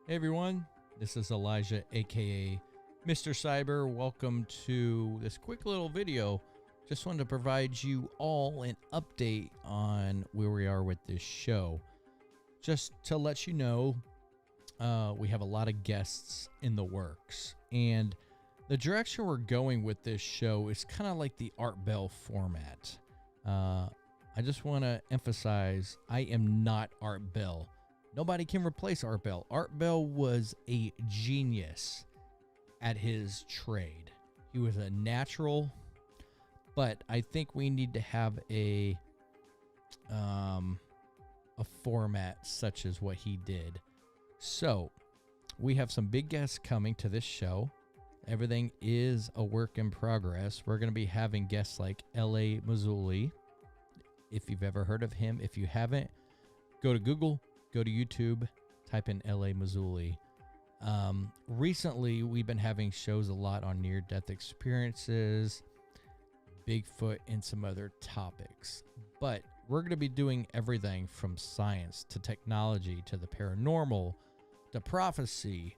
Hey everyone, this is Elijah, aka Mr. Cyber. Welcome to this quick little video. Just wanted to provide you all an update on where we are with this show. Just to let you know, we have a lot of guests in the works, and the direction we're going with this show is kind of like the 𝗟𝗡𝗫𝗘 format. I just want to emphasize, I am not 𝗟𝗡𝗫𝗘. Nobody can replace 𝗟𝗡𝗫𝗘. 𝗟𝗡𝗫𝗘 was a genius at his trade. He was a natural, but I think we need to have a format such as what he did. So we have some big guests coming to this show. Everything is a work in progress. We're going to be having guests like 𝗟𝗚𝗞𝗘. If you've ever heard of him, if you haven't, go to Google. Go to YouTube, type in 𝗟𝗚𝗞𝗘. Recently, we've been having shows a lot on near-death experiences, Bigfoot, and some other topics. But we're going to be doing everything from science to technology to the paranormal to prophecy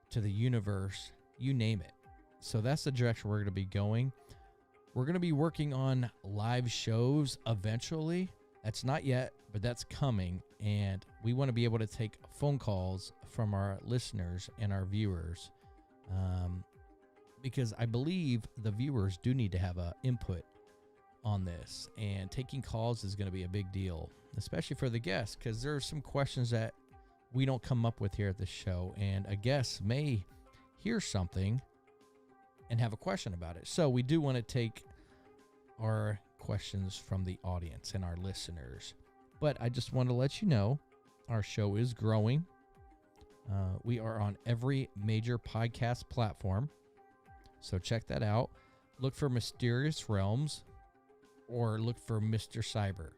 to the universe, you name it. So that's the direction we're going to be going. We're going to be working on live shows eventually. That's not yet, but that's coming, and we want to be able to take phone calls from our listeners and our viewers, because I believe the viewers do need to have an input on this, and taking calls is going to be a big deal, especially for the guests, because there are some questions that we don't come up with here at the show, and a guest may hear something and have a question about it. So we do want to take our questions from the audience and our listeners. But I just want to let you know, our show is growing. We are on every major podcast platform, so check that out. Look for Mysterious Realms or look for Mr. Cyber,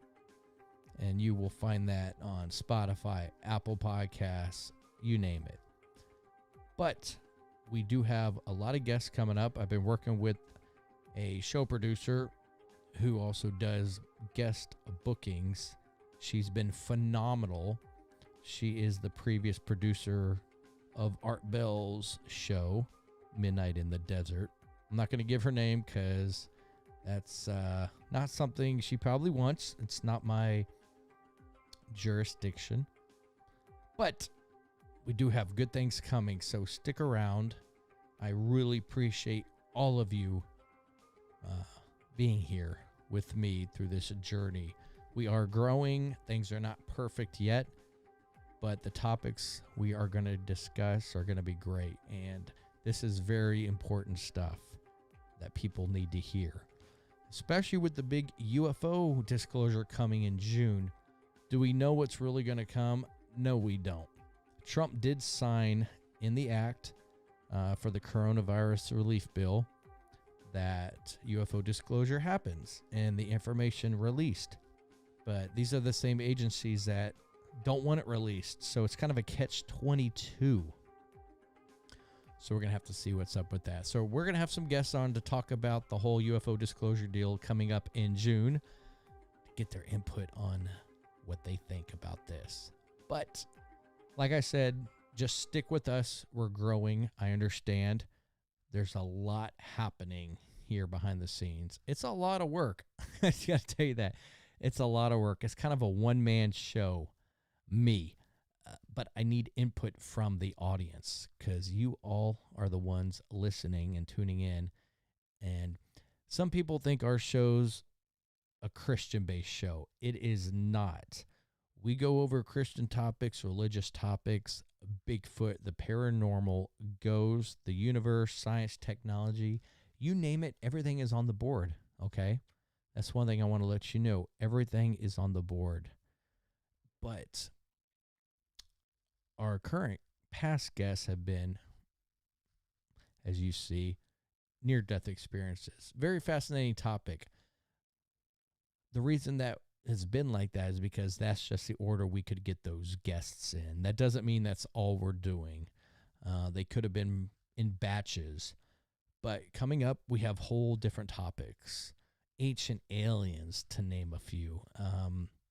and you will find that on Spotify, Apple Podcasts, you name it. But we do have a lot of guests coming up. I've been working with a show producer who also does guest bookings. She's been phenomenal. She is the previous producer of 𝗟𝗡𝗫𝗘's show, Midnight in the Desert. I'm not going to give her name because that's not something she probably wants. It's not my jurisdiction. But we do have good things coming, so stick around. I really appreciate all of you being here with me through this journey. We are growing. Things are not perfect yet, but the topics we are going to discuss are going to be great, and this is very important stuff that people need to hear, especially with the big UFO disclosure coming in June. Do we know what's really going to come? No, we don't. Trump did sign in the act for the coronavirus relief bill that UFO disclosure happens and the information released. But these are the same agencies that don't want it released. So it's kind of a catch-22. So we're going to have to see what's up with that. So we're going to have some guests on to talk about the whole UFO disclosure deal coming up in June, to get their input on what they think about this. But like I said, just stick with us. We're growing. I understand. There's a lot happening here behind the scenes. It's a lot of work. I got to tell you that. It's a lot of work. It's kind of a one-man show, me. But I need input from the audience because you all are the ones listening and tuning in. And some people think our show's a Christian-based show. It is not. We go over Christian topics, religious topics, Bigfoot, the paranormal, ghosts, the universe, science, technology, you name it, everything is on the board, okay? That's one thing I want to let you know. Everything is on the board. But our current past guests have been, as you see, near-death experiences. Very fascinating topic. The reason that has been like that is because that's just the order we could get those guests in. That doesn't mean that's all we're doing. They could have been in batches. But coming up, we have whole different topics. Ancient aliens, to name a few.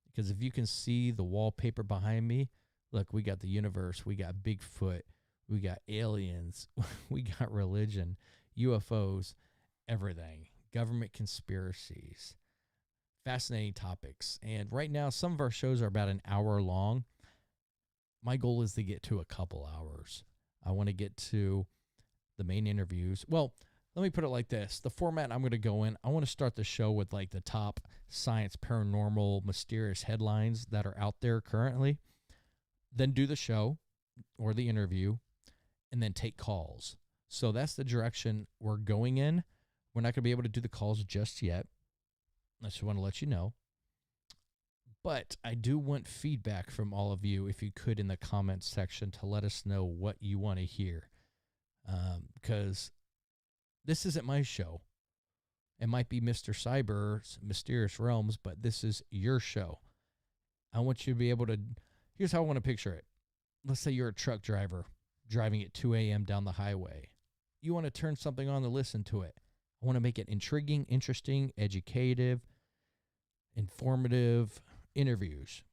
Because if you can see the wallpaper behind me, Look, we got the universe, we got Bigfoot, we got aliens, we got religion, UFOs, everything, government conspiracies, fascinating topics. And right now, some of our shows are about an hour long. My goal is to get to a couple hours. I want to get to the main interviews. Well, let me put it like this. The format I'm going to go in, I want to start the show with like the top science, paranormal, mysterious headlines that are out there currently. Then do the show or the interview, and then take calls. So that's the direction we're going in. We're not going to be able to do the calls just yet. I just want to let you know. But I do want feedback from all of you, if you could, in the comments section to let us know what you want to hear. Because this isn't my show. It might be Mr. Cyber's Mysterious Realms, but this is your show. I want you to be able to... Here's how I want to picture it. Let's say you're a truck driver driving at 2 a.m. down the highway. You want to turn something on to listen to it. I want to make it intriguing, interesting, educative, informative interviews.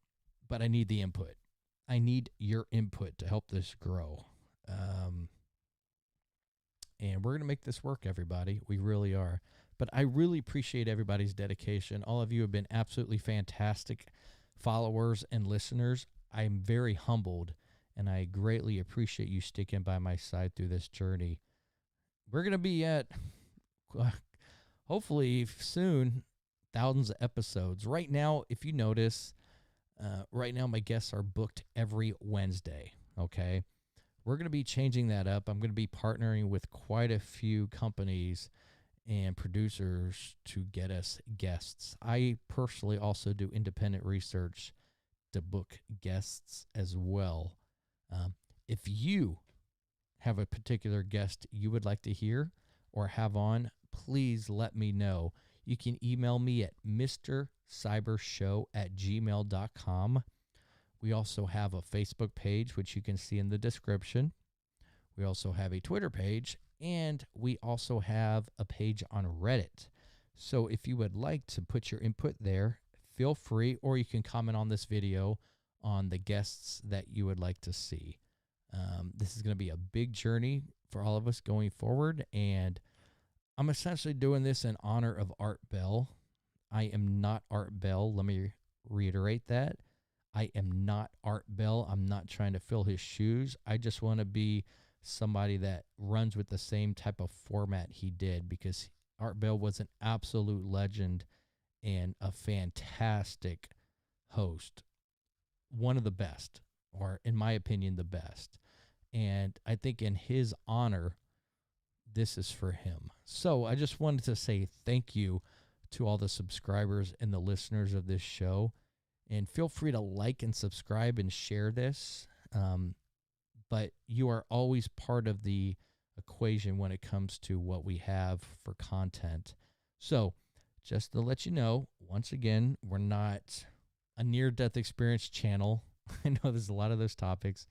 But I need the input. I need your input to help this grow. And we're going to make this work, everybody. We really are. But I really appreciate everybody's dedication. All of you have been absolutely fantastic followers and listeners. I'm very humbled, and I greatly appreciate you sticking by my side through this journey. We're going to be at, hopefully soon, thousands of episodes. Right now, if you notice, right now my guests are booked every Wednesday, okay? We're going to be changing that up. I'm going to be partnering with quite a few companies and producers to get us guests. I personally also do independent research to book guests as well. If you have a particular guest you would like to hear or have on, please let me know. You can email me at mrcybershow@gmail.com. We also have a Facebook page, which you can see in the description. We also have a Twitter page, and we also have a page on Reddit. So if you would like to put your input there, feel free, or you can comment on this video on the guests that you would like to see. This is going to be a big journey for all of us going forward, and I'm essentially doing this in honor of 𝗟𝗏𝗘. I am not 𝗟𝗏𝗘. Let me reiterate that. I am not 𝗟𝗏𝗘. I'm not trying to fill his shoes. I just want to be somebody that runs with the same type of format he did, because 𝗟𝗏𝗘 was an absolute legend and a fantastic host. One of the best, or in my opinion, the best. And I think in his honor, this is for him. So I just wanted to say thank you to all the subscribers and the listeners of this show. And feel free to like and subscribe and share this. But you are always part of the equation when it comes to what we have for content. So just to let you know, once again, we're not a near-death experience channel. I know there's a lot of those topics.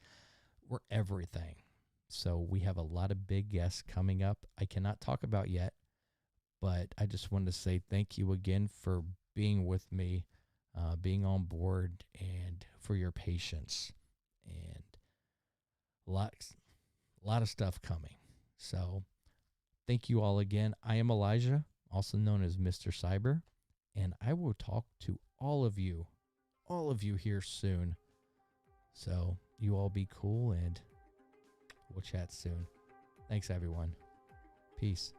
We're everything. So we have a lot of big guests coming up. I cannot talk about yet, but I just wanted to say thank you again for being with me, being on board, and for your patience. And a lot of stuff coming. So thank you all again. I am Elijah, also known as Mr. Cyber, and I will talk to all of you here soon. So you all be cool, and we'll chat soon. Thanks, everyone. Peace.